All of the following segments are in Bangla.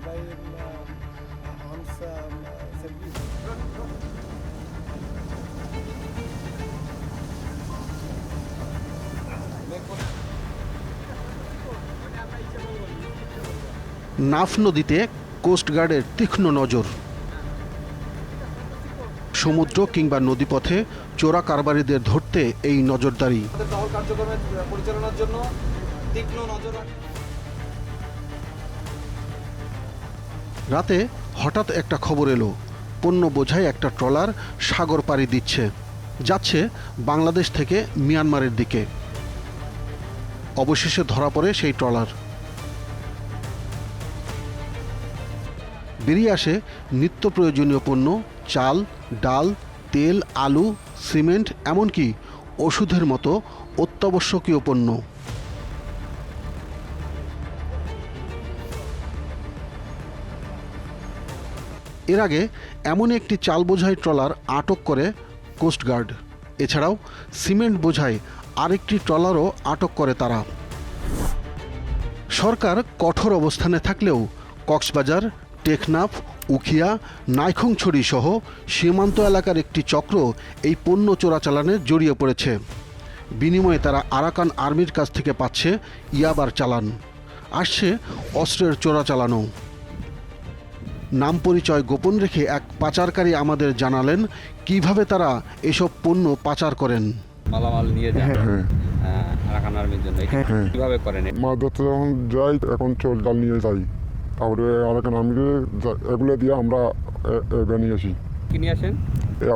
by arms service. নাফ নদীতে কোস্টগার্ডের তীক্ষ্ণ নজর। সমুদ্র কিংবা নদীপথে চোরা কারবারিদের ধরতে এই নজরদারি। টহল কার্যক্রমের পরিচালনার জন্য তীক্ষ্ণ নজর। রাতে হঠাৎ একটা খবর এলো, পণ্য বোঝাই একটা ট্রলার সাগর পাড়ি দিচ্ছে, যাচ্ছে বাংলাদেশ থেকে মিয়ানমারের দিকে। অবশেষে ধরা পড়ে সেই ট্রলার। বেরিয়ে আসে নিত্য প্রয়োজনীয় পণ্য, চাল, ডাল, তেল, আলু, সিমেন্ট, এমনকি ওষুধের মতো অত্যাবশ্যকীয় পণ্য। এর আগে এমন একটি চাল বোঝাই ট্রলার আটক করে কোস্টগার্ড। এছাড়াও সিমেন্ট বোঝাই আরেকটি ট্রলারও আটক করে তারা। সরকার কঠোর অবস্থানে থাকলেও কক্সবাজার, টেকনাফ, উখিয়া, নাইখংছড়ি সহ সীমান্ত এলাকার একটি চক্র এই পণ্য চোরাচালানে জড়িয়ে পড়েছে। বিনিময়ে তারা আরাকান আর্মির কাছ থেকে পাচ্ছে ইয়াবার চালান, আসছে অস্ত্রের চোরাচালানও। নাম পরিচয় গোপন রেখে এক পাচারকারী আমাদের জানালেন কিভাবে তারা এসব পণ্য পাচার করেন। মালামাল নিয়ে যান আরাকান আর্মির জন্য, কিভাবে করেন? মাছ ধরতে যখন যাই এখন চোর জাল নিয়ে যাই, তারপরে আরাকান আর্মিকে এগুলো দিয়ে আমরা নিয়ে আসি। কি নিয়ে আসেন?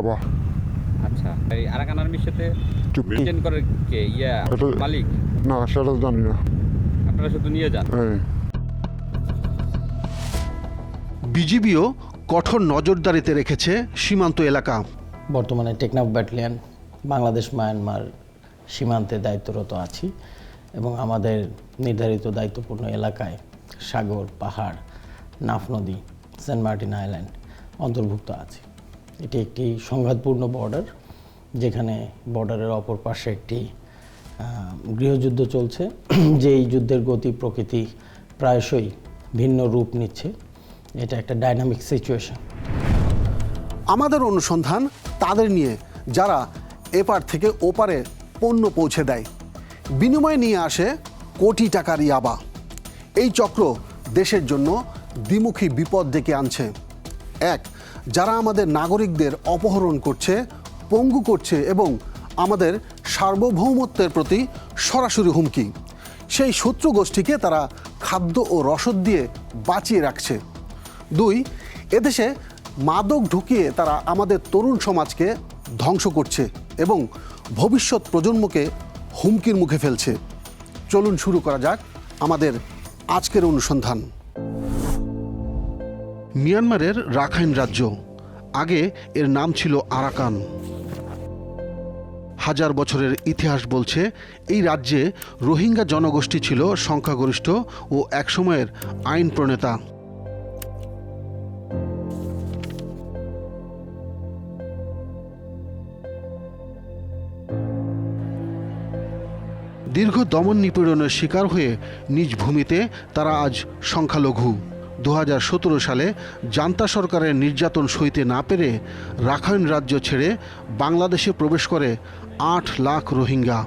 আবার আচ্ছা, এই আরাকান আর্মির সাথে চুক্তি মেনটেন করে কে? মালিক? না, সেটা জানি না। আপনারা শুধু নিয়ে যান? হ্যাঁ। বিজিবিও কঠোর নজরদারিতে রেখেছে সীমান্ত এলাকা। বর্তমানে টেকনাফ ব্যাটালিয়ন বাংলাদেশ মায়ানমার সীমান্তে দায়িত্বরত আছি এবং আমাদের নির্ধারিত দায়িত্বপূর্ণ এলাকায় সাগর, পাহাড়, নাফ নদী, সেন্ট মার্টিন আইল্যান্ড অন্তর্ভুক্ত আছে। এটি একটি সংঘাতপূর্ণ বর্ডার, যেখানে বর্ডারের অপর পাশে একটি গৃহযুদ্ধ চলছে, যেই যুদ্ধের গতি প্রকৃতি প্রায়শই ভিন্ন রূপ নিচ্ছে। এটা একটা ডাইনামিক সিচুয়েশন। আমাদের অনুসন্ধান তাদের নিয়ে যারা এপার থেকে ওপারে পণ্য পৌঁছে দেয়, বিনিময়ে নিয়ে আসে কোটি টাকার ইয়াবা। এই চক্র দেশের জন্য দ্বিমুখী বিপদ ডেকে আনছে। এক, যারা আমাদের নাগরিকদের অপহরণ করছে, পঙ্গু করছে এবং আমাদের সার্বভৌমত্বের প্রতি সরাসরি হুমকি। সেই শত্রু গোষ্ঠীকে তারা খাদ্য ও রসদ দিয়ে বাঁচিয়ে রাখছে। দুই, এদেশে মাদক ঢুকিয়ে তারা আমাদের তরুণ সমাজকে ধ্বংস করছে এবং ভবিষ্যৎ প্রজন্মকে হুমকির মুখে ফেলছে। চলুন শুরু করা যাক আমাদের আজকের অনুসন্ধান। মিয়ানমারের রাখাইন রাজ্য, আগে এর নাম ছিল আরাকান। হাজার বছরের ইতিহাস বলছে এই রাজ্যে রোহিঙ্গা জনগোষ্ঠী ছিল সংখ্যাগরিষ্ঠ ও একসময়ের আইন প্রণেতা। দীর্ঘ দমন নিপীড়নের শিকার হয়ে নিজ ভূমিতে তারা আজ সংখ্যালঘু। 2017 সালে জান্তা সরকারের নির্যাতন সইতে না পেরে রাখাইন রাজ্য ছেড়ে বাংলাদেশে প্রবেশ করে 8 লাখ রোহিঙ্গা।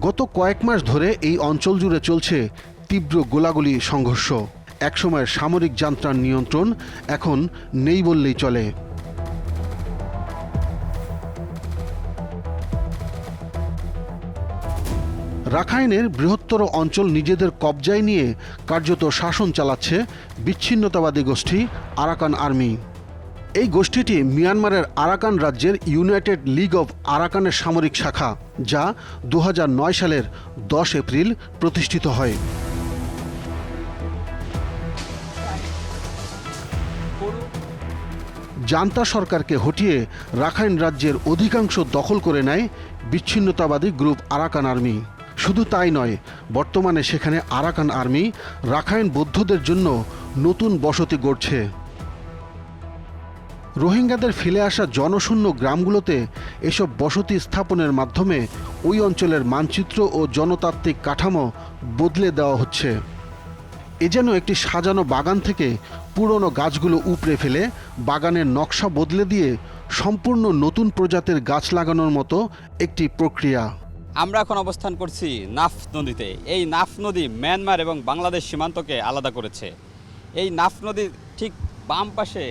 গত কয়েক মাস ধরে এই অঞ্চল জুড়ে চলছে তীব্র গোলাগুলি সংঘর্ষ। একসময়ের সামরিক যান্ত্রার নিয়ন্ত্রণ এখন নেই বললেই চলে। রাখাইনের বৃহত্তর অঞ্চল নিজেদের কবজায় নিয়ে কার্যত শাসন চালাচ্ছে বিচ্ছিন্নতাবাদী গোষ্ঠী আরাকান আর্মি। এই গোষ্ঠীটি মিয়ানমারের আরাকান রাজ্যের ইউনাইটেড লিগ অব আরাকানের সামরিক শাখা, যা 2009 সালের 10 এপ্রিল প্রতিষ্ঠিত হয়। জান্তা সরকারকে হটিয়ে রাখাইন রাজ্যের অধিকাংশ দখল করে নেয় বিচ্ছিন্নতাবাদী গ্রুপ আরাকান আর্মি। শুধু তাই নয়, বর্তমানে সেখানে আরাকান আর্মি রাখাইন বৌদ্ধদের জন্য নতুন বসতি গড়ছে। রোহিঙ্গাদের ফেলে আসা জনশূন্য গ্রামগুলোতে এসব বসতি স্থাপনের মাধ্যমে ওই অঞ্চলের মানচিত্র ও জনতাত্ত্বিক কাঠামো বদলে দেওয়া হচ্ছে। এ যেন একটি সাজানো বাগান থেকে পুরনো গাছগুলো উপড়ে ফেলে বাগানের নকশা বদলে দিয়ে সম্পূর্ণ নতুন প্রজাতির গাছ লাগানোর মতো একটি প্রক্রিয়া। আমরা এখন অবস্থান করছি নাফ নদীতে। এই নাফ নদী মিয়ানমার এবং বাংলাদেশ সীমান্তকে আলাদা করেছে। এই নাফ নদীর ঠিক বাম পাশে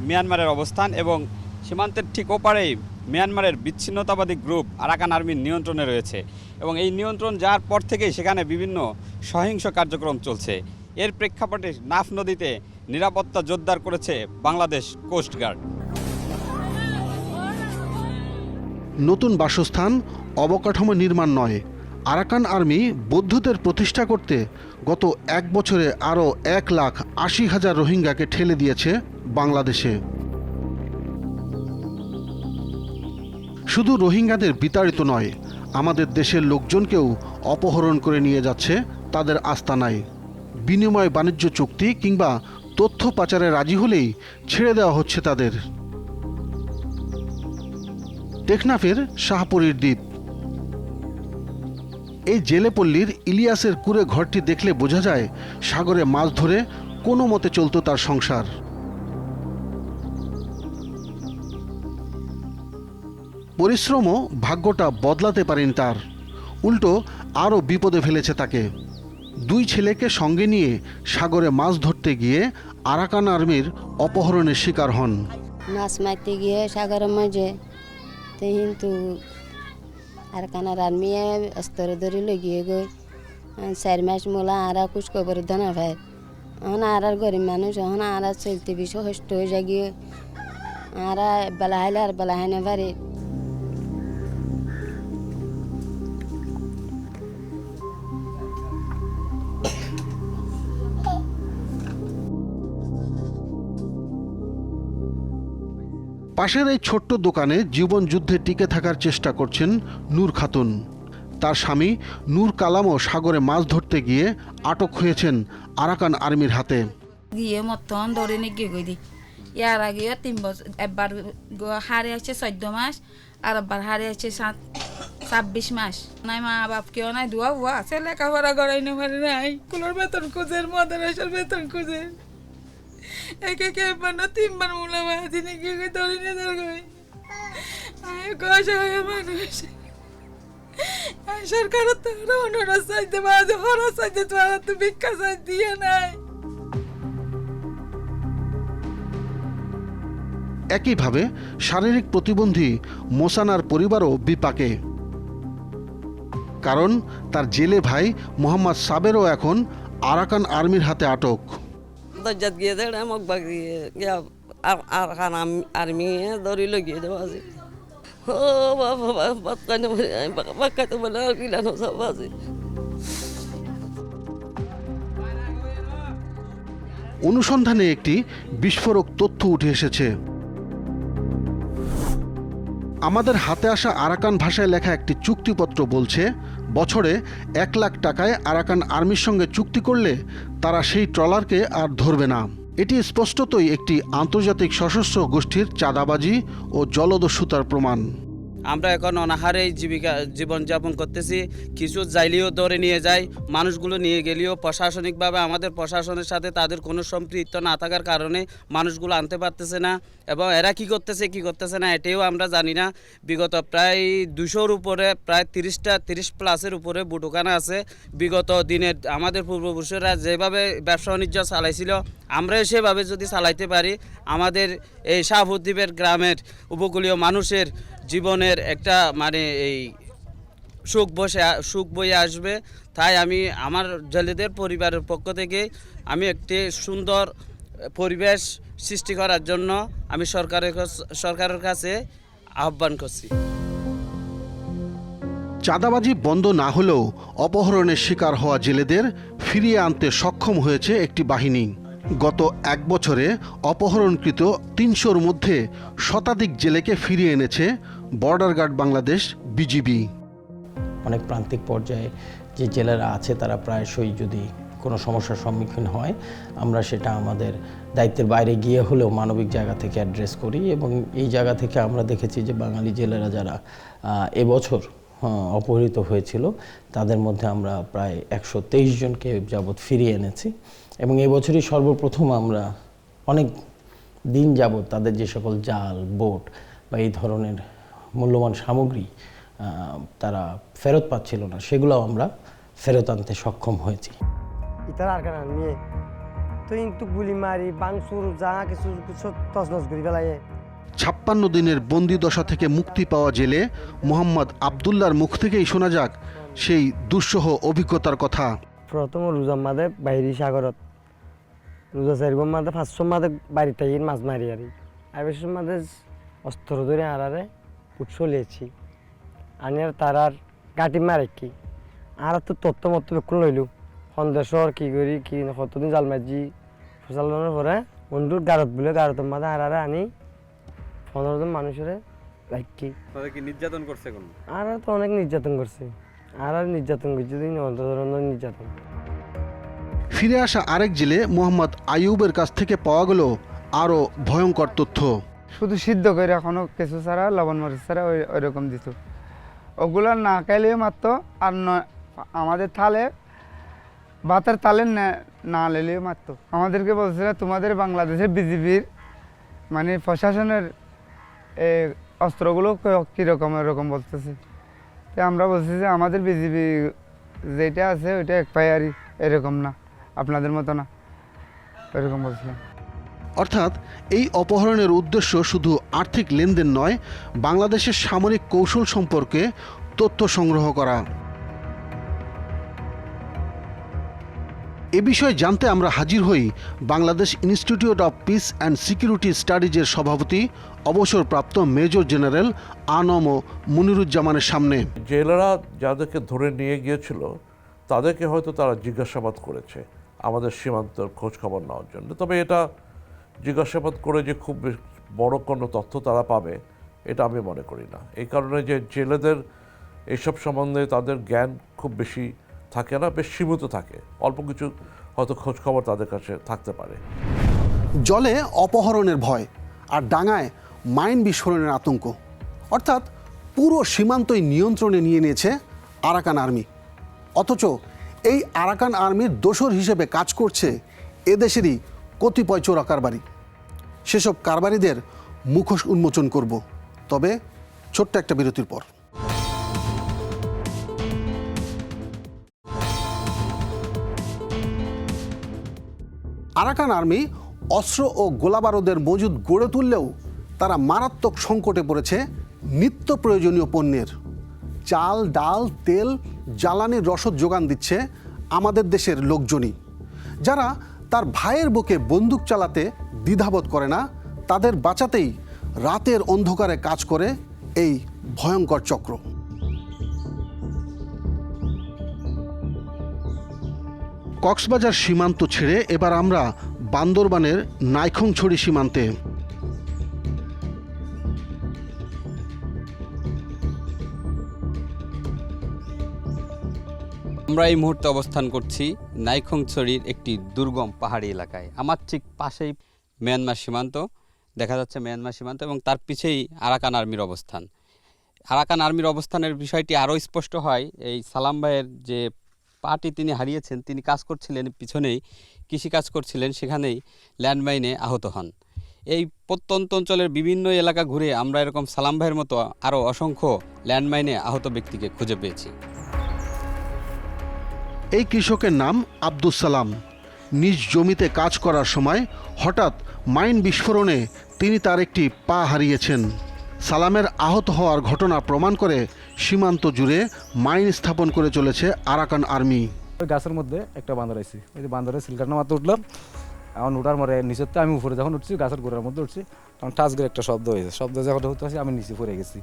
মিয়ানমারের অবস্থান এবং সীমান্তের ঠিক ওপারেই মিয়ানমারের বিচ্ছিন্নতাবাদী গ্রুপ আরাকান আর্মির নিয়ন্ত্রণে রয়েছে এবং এই নিয়ন্ত্রণ যাওয়ার পর থেকেই সেখানে বিভিন্ন সহিংস কার্যক্রম চলছে। এর প্রেক্ষাপটে নাফ নদীতে নিরাপত্তা জোরদার করেছে বাংলাদেশ কোস্টগার্ড। নতুন বাসস্থান, অবকাঠামো নির্মাণ নয়, আরাকান আর্মি বৌদ্ধদের প্রতিষ্ঠা করতে গত 1 বছরে আরও 1,80,000 রোহিঙ্গাকে ঠেলে দিয়েছে বাংলাদেশে। শুধু রোহিঙ্গাদের বিতাড়িত নয়, আমাদের দেশের লোকজনকেও অপহরণ করে নিয়ে যাচ্ছে তাদের আস্তানায়। বিনিময় বাণিজ্য চুক্তি কিংবা তথ্য পাচারে রাজি হলেই ছেড়ে দেওয়া হচ্ছে তাদের। টেকনাফের শাহপুরীর দ্বীপ। এই জেলেপল্লীর ইলিয়াসের কুঁড়ে ঘরটি দেখলে বোঝা যায় সাগরে মাছ ধরে কোনো মতে চলত তার সংসার। পরিশ্রমও ভাগ্যটা বদলাতে পারেনি তার, উল্টো আরও বিপদে ফেলেছে তাকে। 2 ছেলেকে সঙ্গে নিয়ে সাগরে মাছ ধরতে গিয়ে আরাকান আর্মির অপহরণের শিকার হন। মাছ মারতে গিয়ে সাগরের মাঝে কিন্তু আরাকানের আর্মি স্তরে ধরে লইয়ে গই 4 মাস মোলা আরা কুছ খবর ধনা ভাই এখন আর গরিব মানুষ এখন আর চলতে বেশি কষ্ট হয়ে যায় গিয়ে আর বেলা হাইলে আর বেলা হাইনে পারে। পাশের এই ছোট্ট দোকানে জীবন যুদ্ধে টিকে থাকার চেষ্টা করছেন নূর খাতুন। তার স্বামী নূর কালামও সাগরে মাছ ধরতে গিয়ে আটক হয়েছেন আরাকান আর্মির হাতে। গিয়ে মতন ধরে নিয়ে গিয়ে গই দি ইয়ার আগেও 3 বছর একবার হারে আছে 14 মাস আর একবার হারে আছে 26 মাস। নাই মা বাপ কেউ নাই, দুয়া বুয়া আছে, লেখাপড়া করাইতে পারে নাই, কুলোর বেতন খুঁজে মাদ্রাসার বেতন খুঁজে একে একবার না 3 বার মোলা বাজি নিয়ে গিয়ে ধরে নিয়ে গই কষা হয়ে মানুষ। সরকার তো অনুরোধ চাইতে পারে, খরচ চাইতে তো ভিক্ষা চাই দিয়ে নাই। একইভাবে শারীরিক প্রতিবন্ধী মোসানার পরিবারও বিপাকে, কারণ তার জেলে ভাই মোহাম্মদ সাবেরও এখন আরাকান আর্মির হাতে আটক। দরজাত গিয়ে দেড় মোক বাগিয়ে আরাকান আর্মি দৌড়ি লগিয়ে দেওয়া আছে। ও বাবা বাক্কানে বাক্কাতে বলে গিলানো সব আছে। অনুসন্ধানে একটি বিস্ফোরক তথ্য উঠে এসেছে। আমাদের হাতে আসা আরাকান ভাষায় লেখা একটি চুক্তিপত্র বলছে বছরে 1 লাখ টাকায় আরাকান আর্মির সঙ্গে চুক্তি করলে তারা সেই ট্রলারকে আর ধরবে না। এটি স্পষ্টতই একটি আন্তর্জাতিক সশস্ত্র গোষ্ঠীর চাঁদাবাজি ও জলদস্যুতার প্রমাণ। আমরা এখন অনাহারে জীবনযাপন করতেছি। কিছু যাইলেও ধরে নিয়ে যায়, মানুষগুলো নিয়ে গেলেও প্রশাসনিকভাবে আমাদের প্রশাসনের সাথে তাদের কোনো সম্পৃক্ত না থাকার কারণে মানুষগুলো আনতে পারতেছে না এবং এরা কি করতেছে না এটাও আমরা জানি না। বিগত প্রায় 200-র উপরে, প্রায় 30 প্লাসের উপরে বুটুখানা আছে। বিগত দিনের আমাদের পূর্বপুরুষরা যেভাবে ব্যবসা বাণিজ্য চালাইছিল আমরাও সেভাবে যদি চালাইতে পারি আমাদের এই শাহপুর গ্রামের উপকূলীয় মানুষের জীবনের একটা এই সুখ বয়ে আসবে। তাই আমি আমার জেলেদের পরিবারের পক্ষ থেকে আমি একটি সুন্দর পরিবেশ সৃষ্টি করার জন্য আমি সরকারের কাছে আহ্বান করছি। চাঁদাবাজি বন্ধ না হলেও অপহরণের শিকার হওয়া জেলেদের ফিরিয়ে আনতে সক্ষম হয়েছে একটি বাহিনী। গত 1 বছরে অপহরণকৃত 300-র মধ্যে শতাধিক জেলেকে ফিরিয়ে এনেছে বর্ডার গার্ড বাংলাদেশ বিজিবি। অনেক প্রান্তিক পর্যায়ে যে জেলেরা আছে তারা প্রায়শই যদি কোনো সমস্যার সম্মুখীন হয় আমরা সেটা আমাদের দায়িত্বের বাইরে গিয়ে হলেও মানবিক জায়গা থেকে অ্যাড্রেস করি। এবং এই জায়গা থেকে আমরা দেখেছি যে বাঙালি জেলেরা যারা এবছর অপহৃত হয়েছিল তাদের মধ্যে আমরা প্রায় 123 জনকে যাবৎ ফিরিয়ে এনেছি। এবং এবছরই সর্বপ্রথম আমরা অনেক দিন যাবৎ তাদের যে সকল জাল, বোট বা এই ধরনের মূল্যবান সামগ্রী তারা ফেরত পাচ্ছিল না, সেগুলোও আমরা ফেরত আনতে সক্ষম হয়েছি। ইতার আর কেন নিয়ে তো কিন্তু গুলি মারি বাংসুর যা কিছু কিছু তছনছ করে ফেলায়। 56 দিনের বন্দি দশা থেকে মুক্তি পাওয়া জেলে মোহাম্মদ আবদুল্লার মুখ থেকেই শোনা যাক সেই দুঃসহ অভিজ্ঞতার কথা। প্রথম রোজার মাঝে বাইরে সাগরত রোজা 4 মাঝে 500 মাঝে বাড়ি তাই মাছ মারি আর বেশির মাঝে অস্ত্র ধরে আড়ারে পুট চলিয়েছি আনিয়ার তারার গাটি মারে কি আর তো তত্ত্ব মতো বেক্ষণ লইলু সন্দেশর কি করি কি কতদিন জাল মাঝি ফসালানোর পরে বন্ধুর গারত বলে গারতের মাঝে আড়ারে আনি 15 জন মানুষের রাখি নির্যাতন করছে কোন আর তো অনেক নির্যাতন করছে আর নির্যাতন করছে নির্যাতন। ফিরে আসা আরেক জেলে মোহাম্মদ আইয়ুবের কাছ থেকে পাওয়া গেল আরও ভয়ঙ্কর তথ্য। শুধু সিদ্ধ করে এখনো কিছু ছাড়া লবণ মরিচ ছাড়া ওই রকম দিত, ওগুলো না খাইলে মাত্র। আর আমাদের থালে ভাতের তালে না লেলেও মাত্র। আমাদেরকে বলছিল তোমাদের বাংলাদেশের বিজেপির মানে প্রশাসনের অস্ত্রগুলো কীরকম এরকম বলতেছে। তো আমরা বলছি যে আমাদের বিজেপি যেটা আছে ওইটা এক্সপায়ারি, এরকম না, আপনাদের মতো না, এরকম বলছিলাম। অর্থাৎ এই অপহরণের উদ্দেশ্য শুধু আর্থিক লেনদেন নয়, বাংলাদেশের সামরিক কৌশল সম্পর্কে তথ্য সংগ্রহ করা। এ বিষয়ে জানতে আমরা হাজির হই Bangladesh institute of peace and security স্টাডিজের সভাপতি অবসরপ্রাপ্ত মেজর জেনারেল আনম মুনিরুজ্জামানের সামনে। জেলেরা যাদেরকে ধরে নিয়ে গিয়েছিল তাদেরকে হয়তো তারা জিজ্ঞাসাবাদ করেছে আমাদের সীমান্তের খোঁজ খবর নেওয়ার জন্য। তবে এটা জিজ্ঞাসাবাদ করে যে খুব বড় কোনো তথ্য তারা পাবে এটা আমি মনে করি না। এই কারণে যে জেলেদের এইসব সম্বন্ধে তাদের জ্ঞান খুব বেশি থাকে না, বেশ সীমিত থাকে, অল্প কিছু হয়তো খোঁজ খবর তাদের কাছে থাকতে পারে। জলে অপহরণের ভয় আর ডাঙায় মাইন বিস্ফোরণের আতঙ্ক, অর্থাৎ পুরো সীমান্তই নিয়ন্ত্রণে নিয়ে নিয়েছে আরাকান আর্মি। অথচ এই আরাকান আর্মির দোসর হিসেবে কাজ করছে এদেশেরই কতিপয় চোরা কারবারি। সেসব কারবারিদের মুখোশ উন্মোচন করব, তবে ছোট্ট একটা বিরতির পর। আরাকান আর্মি অস্ত্র ও গোলাবারুদের মজুদ গড়ে তুললেও তারা মারাত্মক সংকটে পড়েছে নিত্য প্রয়োজনীয় পণ্যের। চাল, ডাল, তেল, জ্বালানির রসদ যোগান দিচ্ছে আমাদের দেশের লোকজনই। যারা তার ভাইয়ের বুকে বন্দুক চালাতে দ্বিধাবোধ করে না, তাদের বাঁচাতেই রাতের অন্ধকারে কাজ করে এই ভয়ঙ্কর চক্র। কক্সবাজার সীমান্ত ছেড়ে এবার আমরা বান্দরবানের নাইখংছড়ি সীমান্তে। আমরা এই মুহূর্তে অবস্থান করছি নাইখংছড়ির একটি দুর্গম পাহাড়ি এলাকায়। আমার ঠিক পাশেই মিয়ানমার সীমান্ত দেখা যাচ্ছে, মিয়ানমার সীমান্ত, এবং তার পিছেই আরাকান আর্মির অবস্থান। আরাকান আর্মির অবস্থানের বিষয়টি আরও স্পষ্ট হয় এই সালাম ভাইয়ের যে পাটি তিনি হারিয়েছেন, তিনি কাজ করছিলেন পিছনেই, কৃষিকাজ করছিলেন, সেখানেই ল্যান্ডমাইনে আহত হন। এই প্রত্যন্ত অঞ্চলের বিভিন্ন এলাকা ঘুরে আমরা এরকম সালাম ভাইয়ের মতো আরও অসংখ্য ল্যান্ডমাইনে আহত ব্যক্তিকে খুঁজে পেয়েছি। এই কৃষকের নাম আব্দুস সালাম। নিজ জমিতে কাজ করার সময় হঠাৎ মাইন বিস্ফোরণে তিনি তার একটি পা হারিয়েছেন। সালামের আহত হওয়ার ঘটনা প্রমাণ করে সীমান্ত জুড়ে মাইন স্থাপন করে চলেছে আরাকান আর্মি। ওই গাছের মধ্যে একটা বান্দর আইছি, ওই যে বান্দরের সিলকার নামাতে উঠলাম, এখন উঠার পরে নিচের আমি উপরে যখন উঠছি, গাছের গোড়ার মধ্যে উঠছি, তখন টাচ করে একটা শব্দ হয়েছে। শব্দ যখন হতে আসি আমি নিচে পড়ে গেছি।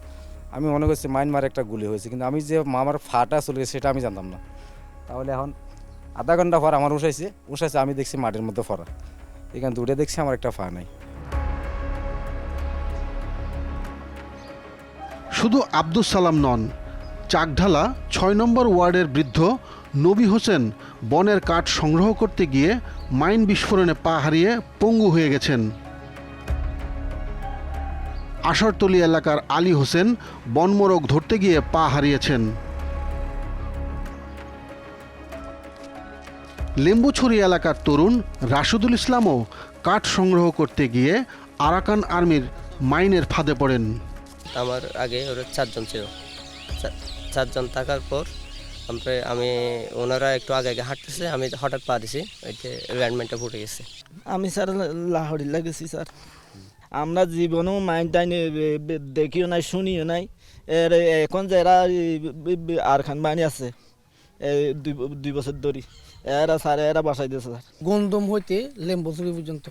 আমি মনে করছি মাইন মারে একটা গুলি হয়েছে, কিন্তু আমি যে আমার ফাটা চলে গেছে সেটা আমি জানতাম না। তাহলে এখন আধা ঘন্টা পর আমার উঠাইছে, আমি দেখছি মাটির মধ্যে ফরা, এখানে দূরে দেখছি আমার একটা ফা নাই। শুধু আব্দুস সালাম নন, চাকঢালা 6 নম্বর ওয়ার্ডের বৃদ্ধ নবী হোসেন বনের কাঠ সংগ্রহ করতে গিয়ে মাইন বিস্ফোরণে পা হারিয়ে পঙ্গু হয়ে গেছেন। আশারতলী এলাকার আলী হোসেন বনমোরগ ধরতে গিয়ে পা হারিয়েছেন। লেম্বুছড়ি এলাকার তরুণ রাশেদুল ইসলামও কাঠ সংগ্রহ করতে গিয়ে আরাকান আর্মির মাইনের ফাঁদে পড়েন। আমার আগে ওরা 4 জন ছিল, 4 জন থাকার পর আমি ওনারা একটু আগে আগে হাঁটতেছে, আমি হঠাৎ পা দিছি, ওইতে ল্যান্ডমাইনটা ফুটে গেছে। আমি স্যার লাহোরি লাগেছি স্যার। আমরা জীবনেও মাইন টাইন দেখিও নাই, শুনিও নাই। এর এখন যারা আর খান বাহিনী আছে 2 বছর ধরে, এরা বাসাই দিয়েছে স্যার। গন্দম হইতে লেম্বুচুরি পর্যন্ত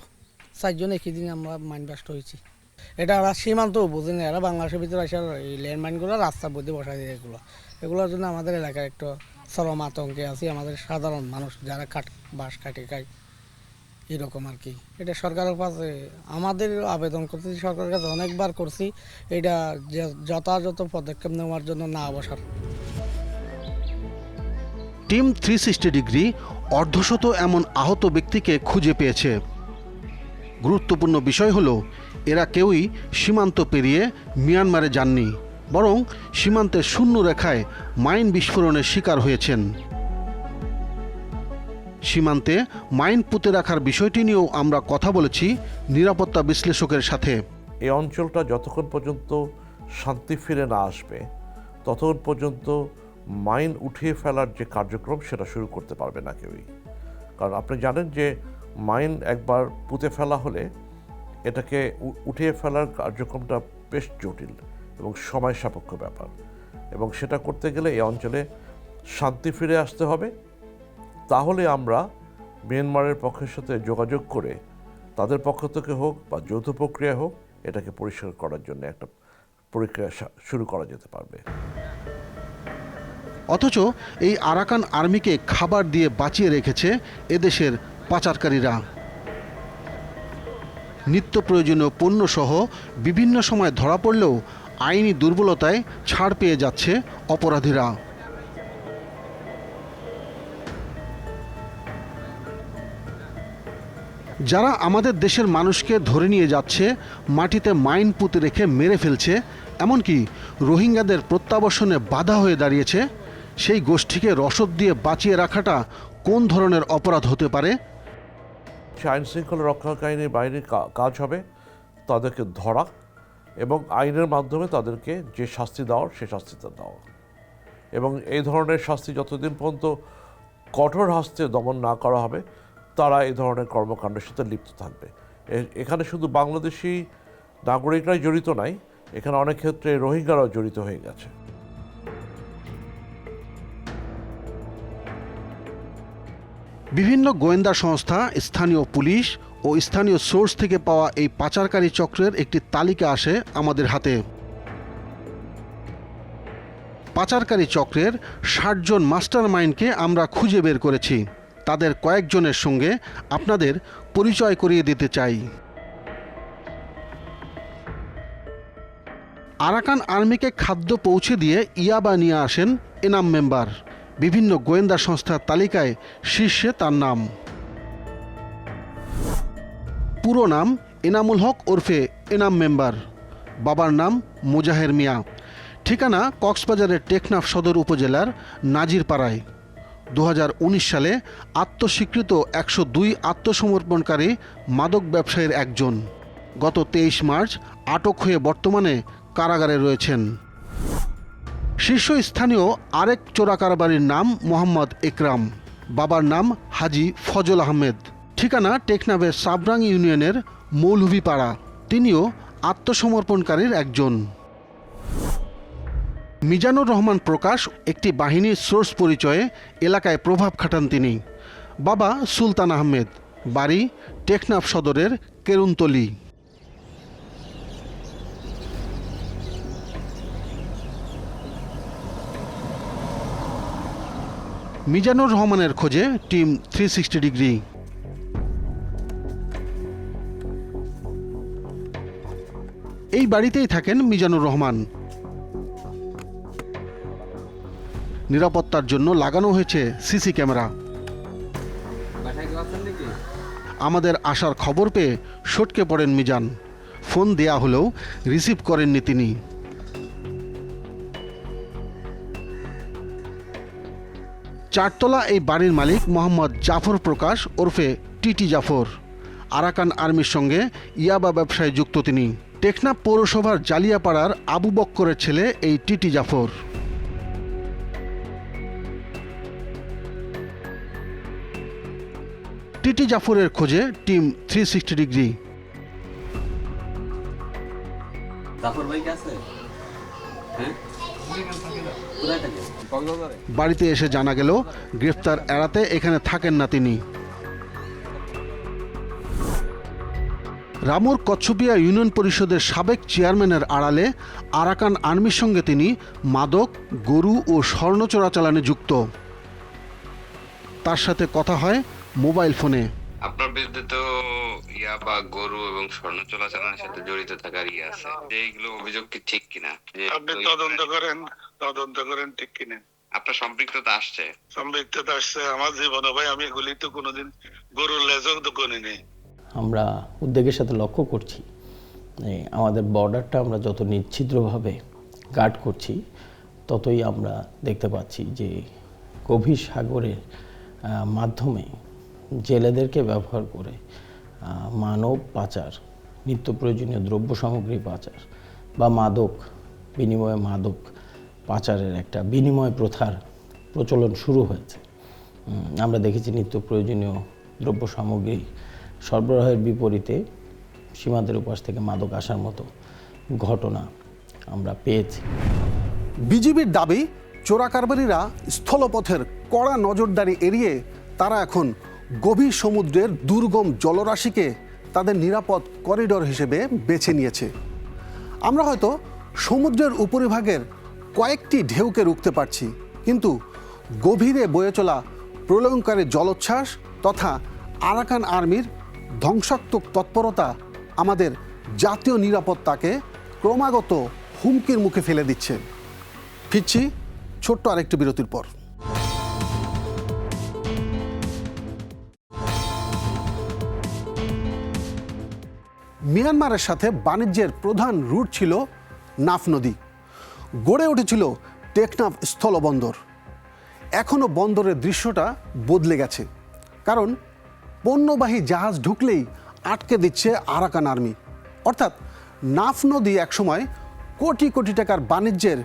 4 জন একই দিনে আমরা মাইন ব্লাস্ট হয়েছি। এটা ওরা সীমান্ত বোঝে না, এরা বাংলাদেশের ভিতরে আসে এই ল্যান্ডমাইনগুলো রাস্তার মধ্যে বসাই দেয়। এগুলোর জন্য আমাদের এলাকার একটা চরম আতঙ্কে আছি। আমাদের সাধারণ মানুষ যারা বাঁশ কাটে খায় এরকম আর কি। এটা সরকারের কাছে আমাদের আবেদন করতেছি, সরকারের কাছে অনেকবার করছি, এটা যথাযথ পদক্ষেপ নেওয়ার জন্য না বসার। টিম 360 ডিগ্রি অর্ধশত এমন আহত ব্যক্তিকে খুঁজে পেয়েছে। গুরুত্বপূর্ণ বিষয় হলো এরা কেউই সীমান্ত পেরিয়ে মিয়ানমারে যাননি, বরং সীমান্তের শূন্য রেখায় মাইন বিস্ফোরণের শিকার হয়েছেন। সীমান্তে মাইন পুঁতে রাখার বিষয়টি নিয়েও আমরা কথা বলেছি নিরাপত্তা বিশ্লেষকের সাথে। এই অঞ্চলটা যতক্ষণ পর্যন্ত শান্তি ফিরে না আসবে ততক্ষণ পর্যন্ত মাইন উঠিয়ে ফেলার যে কার্যক্রম সেটা শুরু করতে পারবে না কেউই। কারণ আপনি জানেন যে মাইন একবার পুঁতে ফেলা হলে এটাকে উঠিয়ে ফেলার কার্যক্রমটা বেশ জটিল এবং সময় সাপেক্ষ ব্যাপার, এবং সেটা করতে গেলে এই অঞ্চলে শান্তি ফিরে আসতে হবে। তাহলে আমরা মিয়ানমারের পক্ষের সাথে যোগাযোগ করে তাদের পক্ষ থেকে হোক বা যৌথ প্রক্রিয়া হোক এটাকে পরিষ্কার করার জন্য একটা প্রক্রিয়া শুরু করা যেতে পারবে। অথচ এই আরাকান আর্মিকে খাবার দিয়ে বাঁচিয়ে রেখেছে এদেশের পাচারকারীরা। নিত্য প্রয়োজনীয় পণ্যসহ বিভিন্ন সময় ধরা পড়লেও আইনি দুর্বলতায় ছাড় পেয়ে যাচ্ছে অপরাধীরা। যারা আমাদের দেশের মানুষকে ধরে নিয়ে যাচ্ছে, মাটিতে মাইন পুঁতে রেখে মেরে ফেলছে, এমনকি রোহিঙ্গাদের প্রত্যাবর্ষণে বাধা হয়ে দাঁড়িয়েছে, সেই গোষ্ঠীকে রসদ দিয়ে বাঁচিয়ে রাখাটা কোন ধরনের অপরাধ হতে পারে? আইন শৃঙ্খলা রক্ষাকারী বাহিনীর কাজ হবে তাদেরকে ধরা এবং আইনের মাধ্যমে তাদেরকে যে শাস্তি দেওয়ার সে শাস্তিটা দেওয়া, এবং এই ধরনের শাস্তি যতদিন পর্যন্ত কঠোর হস্তে দমন না করা হবে তারা এই ধরনের কর্মকাণ্ডের সাথে লিপ্ত থাকবে। এখানে শুধু বাংলাদেশি নাগরিকরাই জড়িত নাই, এখানে অনেক ক্ষেত্রে রোহিঙ্গারাও জড়িত হয়ে গেছে। বিভিন্ন গোয়েন্দা সংস্থা, স্থানীয় পুলিশ ও স্থানীয় সোর্স থেকে পাওয়া এই পাচারকারী চক্রের একটি তালিকা আসে আমাদের হাতে। পাচারকারী চক্রের 60 জন মাস্টার মাইন্ডকে আমরা খুঁজে বের করেছি। তাদের কয়েকজনের সঙ্গে আপনাদের পরিচয় করিয়ে দিতে চাই। আরাকান আর্মিকে খাদ্য পৌঁছে দিয়ে ইয়াবা নিয়ে আসেন এনাম মেম্বার। বিভিন্ন গোয়েন্দা সংস্থার তালিকায় শীর্ষে তার নাম। পুরো নাম এনামুল হক ওরফে এনাম মেম্বার। বাবার নাম মুজাহের মিয়া। ঠিকানা কক্সবাজারের টেকনাফ সদর উপজেলার নাজিরপাড়ায়। 2019 সালে আত্মস্বীকৃত 102 আত্মসমর্পণকারী মাদক ব্যবসায়ীর একজন। গত 23 মার্চ আটক হয়ে বর্তমানে কারাগারে রয়েছেন। শীর্ষস্থানীয় আরেক চোরাকারবারির নাম মোহাম্মদ একরাম। বাবার নাম হাজি ফজল আহমেদ। ঠিকানা টেকনাফের সাবরাং ইউনিয়নের মৌলভীপাড়া। তিনিও আত্মসমর্পণকারীর একজন। মিজানুর রহমান প্রকাশ একটি বাহিনীর সোর্স পরিচয়ে এলাকায় প্রভাব খাটান তিনি। বাবা সুলতান আহমেদ, বাড়ি টেকনাফ সদরের কেরুনতলি। মিজানুর রহমানের খোঁজে টিম 360 ডিগ্রি। এই বাড়িতেই থাকেন মিজানুর রহমান। নিরাপত্তার জন্য লাগানো হয়েছে সিসি ক্যামেরা। আমাদের আসার খবর পেয়ে সটকে পড়েন মিজান। ফোন দেয়া হলেও রিসিভ করেননি তিনি। চারতলা এই বাড়ির মালিক মোহাম্মদ জাফর প্রকাশ ওরফে টিটি জাফর। আরাকান আর্মির সঙ্গে ইয়াবা ব্যবসায় যুক্ত তিনি। টেকনাফ পৌরসভার জালিয়াপাড়ার আবু বক্করের ছেলে এই টিটি জাফর। টিটি জাফরের খোঁজে টিম 360 ডিগ্রি। বাড়িতে এসে জানা গেল গ্রেফতার এড়াতে এখানে থাকেন না তিনি। রামুর কচ্ছপিয়া ইউনিয়ন পরিষদের সাবেক চেয়ারম্যানের আড়ালে আরাকান আর্মির সঙ্গে তিনি মাদক, গরু ও স্বর্ণ চোরাচালানে যুক্ত। তার সাথে কথা হয় মোবাইল ফোনে। আপনার বিরুদ্ধে তো ইয়াবা, গরু এবং স্বর্ণ চোরাচালানের সাথে জড়িত থাকার আছে, যে এইগুলো অভিযোগ কি ঠিক কিনা? আপনি তদন্ত করেন ঠিক কিনা? আপনার সম্পৃক্ততা আসছে? সম্পৃক্ততা আসছে আমার জীবনে ভাই, আমি এগুলি তো কোনোদিন গরুর লেজক তো করিনি। আমরা উদ্বেগের সাথে লক্ষ্য করছি আমাদের বর্ডারটা আমরা যত নিচ্ছিদ্রভাবে গার্ড করছি, ততই আমরা দেখতে পাচ্ছি যে গভীর সাগরের মাধ্যমে জেলেদেরকে ব্যবহার করে মানব পাচার, নিত্য প্রয়োজনীয় দ্রব্য সামগ্রী পাচার বা মাদক বিনিময়ে মাদক পাচারের একটা বিনিময় প্রথার প্রচলন শুরু হয়েছে। আমরা দেখেছি নিত্য প্রয়োজনীয় দ্রব্য সামগ্রী সরবরাহের বিপরীতে সীমান্তের উপাস থেকে মাদক আসার মতো ঘটনা আমরা পেয়েছি। বিজিবির দাবি, চোরাকারবারিরা স্থলপথের কড়া নজরদারি এড়িয়ে তারা এখন গভীর সমুদ্রের দুর্গম জলরাশিকে তাদের নিরাপদ করিডোর হিসেবে বেছে নিয়েছে। আমরা হয়তো সমুদ্রের উপরিভাগের কয়েকটি ঢেউকে রুখতে পারছি, কিন্তু গভীরে বয়ে চলা প্রলয়ঙ্কারী জলোচ্ছ্বাস তথা আরাকান আর্মির ধ্বংসাত্মক তৎপরতা আমাদের জাতীয় নিরাপত্তাকে ক্রমাগত হুমকির মুখে ফেলে দিচ্ছে। ফিরছি ছোট্ট আরেকটি বিরতির পর। মিয়ানমারের সাথে বাণিজ্যের প্রধান রুট ছিল নাফ নদী। গড়ে উঠেছিল টেকনাফ স্থলবন্দর। এখনও বন্দরের দৃশ্যটা বদলে গেছে, কারণ পণ্যবাহী জাহাজ ঢুকলেই আটকে দিচ্ছে আরাকান আর্মি। অর্থাৎ নাফ নদী একসময় কোটি কোটি টাকার বাণিজ্যের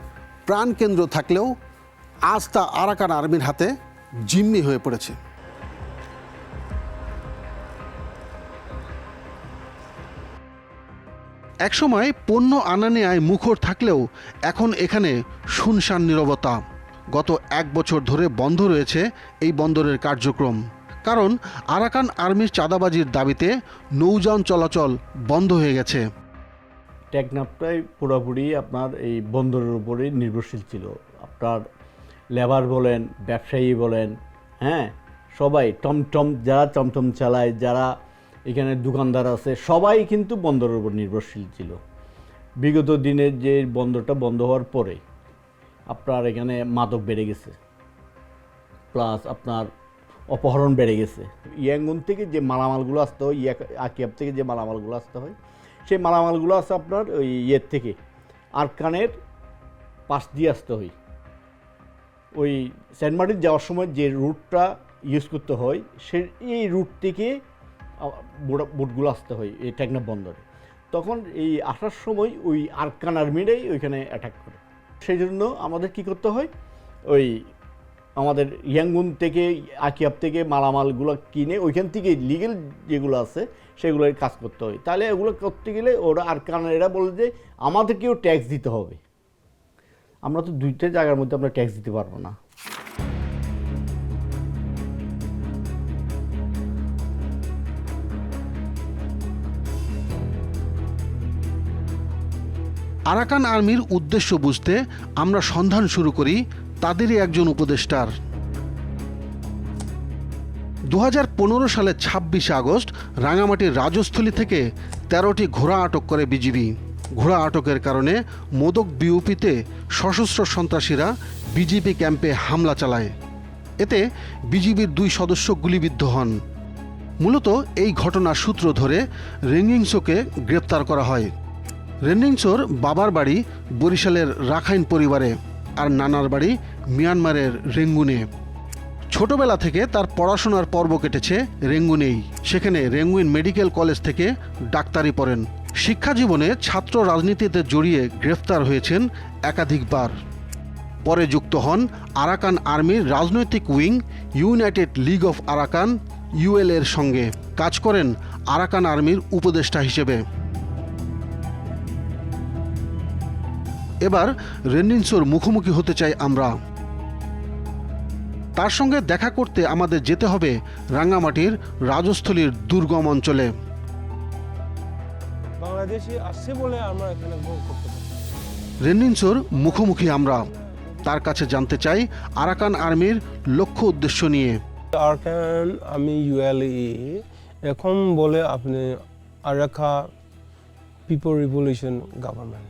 প্রাণকেন্দ্র থাকলেও আজ তা আরাকান আর্মির হাতে জিম্মি হয়ে পড়েছে। একসময় পণ্য আনা নেয়ায় মুখর থাকলেও এখন এখানে শুনশান নীরবতা। গত 1 বছর ধরে বন্ধ রয়েছে এই বন্দরের কার্যক্রম, কারণ আরাকান আর্মির চাঁদাবাজির দাবিতে নৌযান চলাচল বন্ধ হয়ে গেছে। টেকনাফটাই পুরোপুরি আপনার এই বন্দরের উপরে নির্ভরশীল ছিল। আপনার লেবার বলেন, ব্যবসায়ী বলেন, হ্যাঁ, সবাই টমটম, যারা টমটম চালায়, যারা এখানে দোকানদার আছে, সবাই কিন্তু বন্দরের উপর নির্ভরশীল ছিল। বিগত দিনে যে বন্দরটা বন্ধ হওয়ার পরে আপনার এখানে মাদক বেড়ে গেছে, প্লাস আপনার অপহরণ বেড়ে গেছে। ইয়াঙ্গুন থেকে যে মালামালগুলো আসতে হয়, আকিয়াব থেকে যে মালামালগুলো আসতে হয়, সেই মালামালগুলো আসে আপনার ওই ইয়ের থেকে আরকানের পাশ দিয়ে আসতে হয়। ওই সেন্ট মার্টিন যাওয়ার সময় যে রুটটা ইউজ করতে হয়, এই রুট থেকে বোটগুলো আসতে হয় এই টেকনাফ বন্দরে। তখন এই আসার সময় ওই আরকান আর্মিরাই ওইখানে অ্যাটাক করে। সেই জন্য আমাদের কী করতে হয়, ওই আমাদের ইয়াঙ্গুন থেকে, আকিয়াব থেকে মালামালগুলো কিনে ওইখান থেকে লিগেল যেগুলো আছে সেগুলোর কাজ করতে হয়। তাহলে এগুলো করতে গেলে ওরা আরকানেরা বলে যে আমাদেরকেও ট্যাক্স দিতে হবে। আমরা তো দুইটা জায়গার মধ্যে আমরা ট্যাক্স দিতে পারবো না। আরাকান আর্মির উদ্দেশ্য বুঝতে আমরা সন্ধান শুরু করি তাদেরই একজন উপদেষ্টার। 2015 সালের 26 আগস্ট রাঙামাটির রাজস্থলী থেকে 13টি ঘোড়া আটক করে বিজিবি। ঘোড়া আটকের কারণে মোদক বিউপিতে সশস্ত্র সন্ত্রাসীরা বিজিবি ক্যাম্পে হামলা চালায়। এতে বিজিবির 2 সদস্য গুলিবিদ্ধ হন। মূলত এই ঘটনার সূত্র ধরে রেঙ্গিংসোকে গ্রেপ্তার করা হয়। রেঙ্গিংসোর বাবার বাড়ি বরিশালের রাখাইন পরিবারে, আর নানার বাড়ি মিয়ানমারের রেঙ্গুনে। ছোটবেলা থেকে তার পড়াশোনার পর্ব কেটেছে রেঙ্গুনেই। সেখানে রেঙ্গুইন মেডিকেল কলেজ থেকে ডাক্তারি পড়েন। শিক্ষা জীবনে ছাত্র রাজনীতিতে জড়িয়ে গ্রেফতার হয়েছেন একাধিকবার। পরে যুক্ত হন আরাকান আর্মির রাজনৈতিক wing United league of Arakan UL এর সঙ্গে। কাজ করেন আরাকান আর্মির উপদেষ্টা হিসেবে। এবার রেঙ্গিংসোর মুখোমুখি হতে চাই আমরা। তার সঙ্গে দেখা করতে আমাদের যেতে হবে রাঙ্গামাটির রাজস্থলীর দুর্গম অঞ্চলে। বাংলাদেশি আসছে বলে আমরা এখানে ভোগ করতে পারি। রেঙ্গিংসোর মুখোমুখি আমরা। তার কাছে জানতে চাই আরাকান আর্মির লক্ষ্য উদ্দেশ্য নিয়ে। আরাকান আমি ULA এখন বলে আপনি আরাকা পিপল রিভলিউশন গভর্নমেন্ট।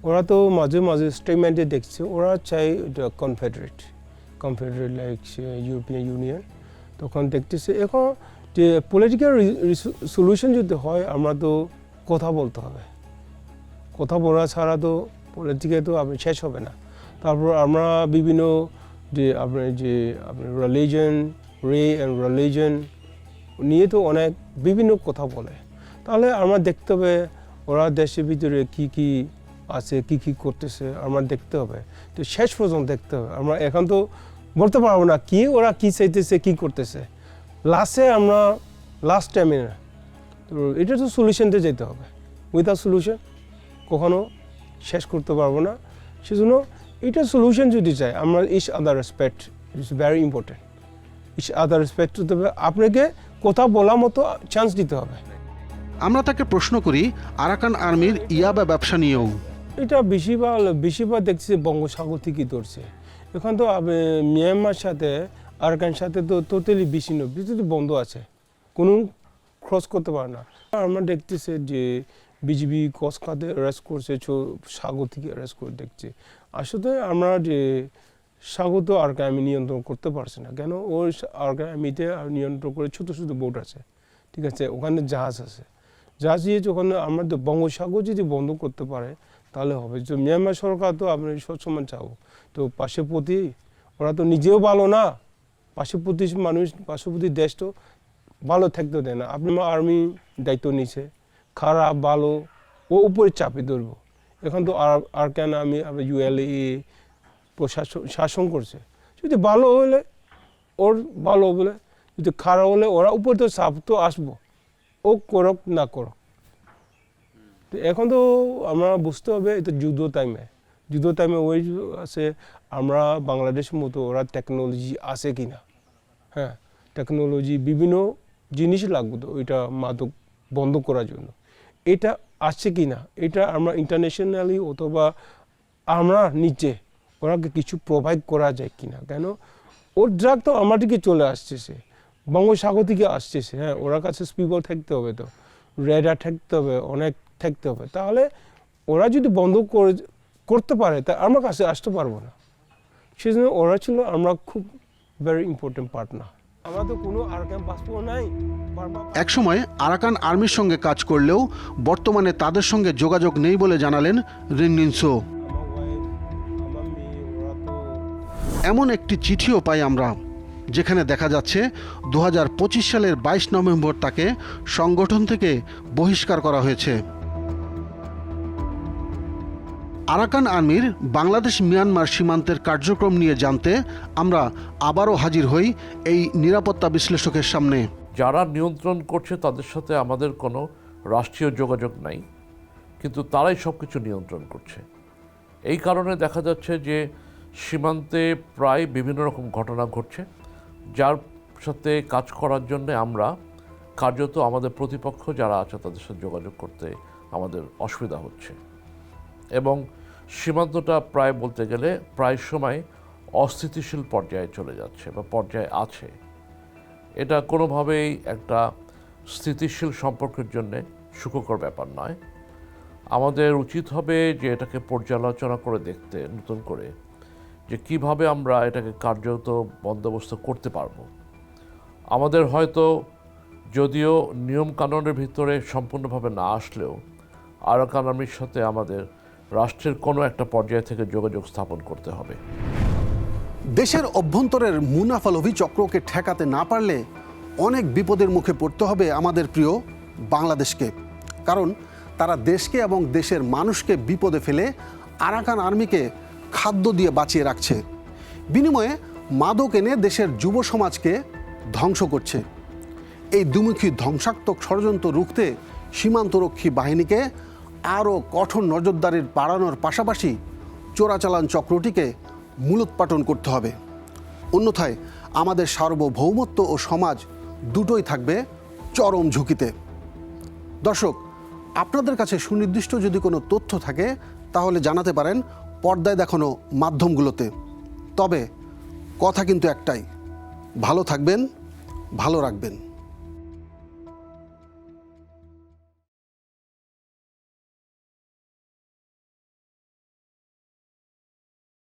ওরা তো মাঝে মাঝে স্টেটমেন্টে দেখছে ওরা চাই এটা কনফেডারেট লাইক ইউরোপিয়ান ইউনিয়ন। তখন দেখতেছে এখন যে পলিটিক্যাল সলিউশন যদি হয় আমরা তো কথা বলতে হবে। কথা বলা ছাড়া তো পলিটিকে তো আপনি শেষ হবে না। তারপর আমরা বিভিন্ন যে আপনার রিলিজন রিলিজন নিয়ে তো অনেক বিভিন্ন কথা বলে। তাহলে আমরা দেখতে হবে ওরা দেশের ভিতরে কি কি আছে, কি কি করতেছে আমরা দেখতে হবে। তো শেষ পর্যন্ত দেখতে হবে। আমরা এখন তো বলতে পারবো না কি ওরা কি চাইতেছে, কি করতেছে। লাস্ট টাইমে না, তো এটা তো সলিউশনতে যেতে হবে। উইদাউট সলিউশন কখনো শেষ করতে পারবো না। সেজন্য এটা সলিউশন যদি চাই আমরা each other respect it's very important. Each other respect দিতে হবে, আপনাকে কথা বলার মতো চান্স দিতে হবে। আমরা তাকে প্রশ্ন করি আরাকান আর্মির ইয়াবা ব্যবসা নিয়েও। এটা বেশিরভাগ দেখছি বঙ্গোপসাগর থেকেই ধরছে। এখন তো মিয়ানমার সাথে আরাকান সাথে তো টোটালি বিচ্ছিন্ন বন্ধ আছে, কোনো ক্রস করতে পারে না। আমরা দেখতেছি যে বিজিবি কসকাতে অ্যারেস্ট করছে, সাগর থেকে অ্যারেস্ট করে দেখছি। আসলে আমরা যে সাগর তো আরাকান আর্মি নিয়ন্ত্রণ করতে পারছে না। কেন? ওর আরাকান আর্মিতে নিয়ন্ত্রণ করে ছোটো ছোটো বোট আছে, ঠিক আছে, ওখানে জাহাজ আছে। জাহাজ দিয়ে যখন আমরা বঙ্গোপসাগর যদি বন্ধ করতে পারে তাহলে হবে। তো মিয়ানমার সরকার তো আপনি সবসময় চাবো তো পার্শ্ববর্তী, ওরা তো নিজেও ভালো না, পার্শ্ববর্তী মানুষ পার্শ্ববর্তী দেশ তো ভালো থাকতে দেয় না। আপনি আর্মি দায়িত্ব নিছে, খারাপ ভালো ও উপরে চাপে ধরবো। এখন তো আরাকান আর্মি ULA শাসন করছে। যদি ভালো হলে ওর ভালো বলে, যদি খারাপ হলে ওরা উপরে তো চাপ তো আসবো, ও করক না করক। তো এখন তো আমরা বুঝতে হবে এটা যুদ্ধ টাইমে ওই আছে আমরা বাংলাদেশের মতো ওরা টেকনোলজি আছে কি না। হ্যাঁ, টেকনোলজি বিভিন্ন জিনিস লাগবে তো ওইটা মাদক বন্ধ করার জন্য। এটা আছে কি না, এটা আমরা ইন্টারন্যাশনালি অথবা আমরা নিচে ওরাকে কিছু প্রোভাইড করা যায় কি না। কেন? ওর ড্রাগ তো আমার দিকে চলে আসতেছে, বঙ্গোপসাগর থেকে আসতেছে। হ্যাঁ, ওরা কাছে স্পিকার থাকতে হবে, তো রেডার থাকতে হবে, অনেক থাকতে হবে। তাহলে ওরা যদি বন্ধ করতে পারে তা আমার কাছে আসতে পারবো না। সেজন্য ওরা ছিল আমরা খুব ভেরি ইম্পর্টেন্ট পার্টনার। আমরা তো কোনো আরাকান পাসপোর্ট নাই। একসময় আরাকান আর্মির সঙ্গে কাজ করলেও বর্তমানে তাদের সঙ্গে যোগাযোগ নেই বলে জানালেন রেঙ্গিংসো। এমন একটি চিঠিও পাই আমরা, যেখানে দেখা যাচ্ছে 2025 সালের 22 নভেম্বর তাকে সংগঠন থেকে বহিষ্কার করা হয়েছে। আরাকান আর্মির বাংলাদেশ মিয়ানমার সীমান্তের কার্যক্রম নিয়ে জানতে আমরা আবারও হাজির হই এই নিরাপত্তা বিশ্লেষকের সামনে। যারা নিয়ন্ত্রণ করছে তাদের সাথে আমাদের কোনো রাষ্ট্রীয় যোগাযোগ নাই, কিন্তু তারাই সব কিছু নিয়ন্ত্রণ করছে। এই কারণে দেখা যাচ্ছে যে সীমান্তে প্রায় বিভিন্ন রকম ঘটনা ঘটছে, যার সাথে কাজ করার জন্য আমরা কার্যত আমাদের প্রতিপক্ষ যারা আছে তাদের সাথে যোগাযোগ করতে আমাদের অসুবিধা হচ্ছে। এবং সীমান্তটা প্রায় বলতে গেলে প্রায় সময় অস্থিতিশীল পর্যায়ে চলে যাচ্ছে বা পর্যায়ে আছে। এটা কোনোভাবেই একটা স্থিতিশীল সম্পর্কের জন্যে সুখকর ব্যাপার নয়। আমাদের উচিত হবে যে এটাকে পর্যালোচনা করে দেখতে নতুন করে যে কিভাবে আমরা এটাকে কার্যত বন্দোবস্ত করতে পারবো। আমাদের হয়তো যদিও নিয়মকানুনের ভিতরে সম্পূর্ণভাবে না আসলেও আরাকান আর্মির সাথে আমাদের রাষ্ট্রের কোনো একটা পর্যায় থেকে যোগাযোগ স্থাপন করতে হবে। দেশের অভ্যন্তরের মুনাফালোভী চক্রকে ঠেকাতে না পারলে অনেক বিপদের মুখে পড়তে হবে আমাদের প্রিয় বাংলাদেশকে। কারণ তারা দেশকে এবং দেশের মানুষকে বিপদে ফেলে আরাকান আর্মিকে খাদ্য দিয়ে বাঁচিয়ে রাখছে, বিনিময়ে মাদক এনে দেশের যুব সমাজকে ধ্বংস করছে। এই দুমুখী ধ্বংসাত্মক ষড়যন্ত্র রুখতে সীমান্তরক্ষী বাহিনীকে আরও কঠোর নজরদারি বাড়ানোর পাশাপাশি চোরাচালান চক্রটিকে মূলোৎপাটন করতে হবে। অন্যথায় আমাদের সার্বভৌমত্ব ও সমাজ দুটোই থাকবে চরম ঝুঁকিতে। দর্শক, আপনাদের কাছে সুনির্দিষ্ট যদি কোনো তথ্য থাকে তাহলে জানাতে পারেন পর্দায় দেখানো মাধ্যমগুলোতে। তবে কথা কিন্তু একটাই, ভালো থাকবেন, ভালো রাখবেন।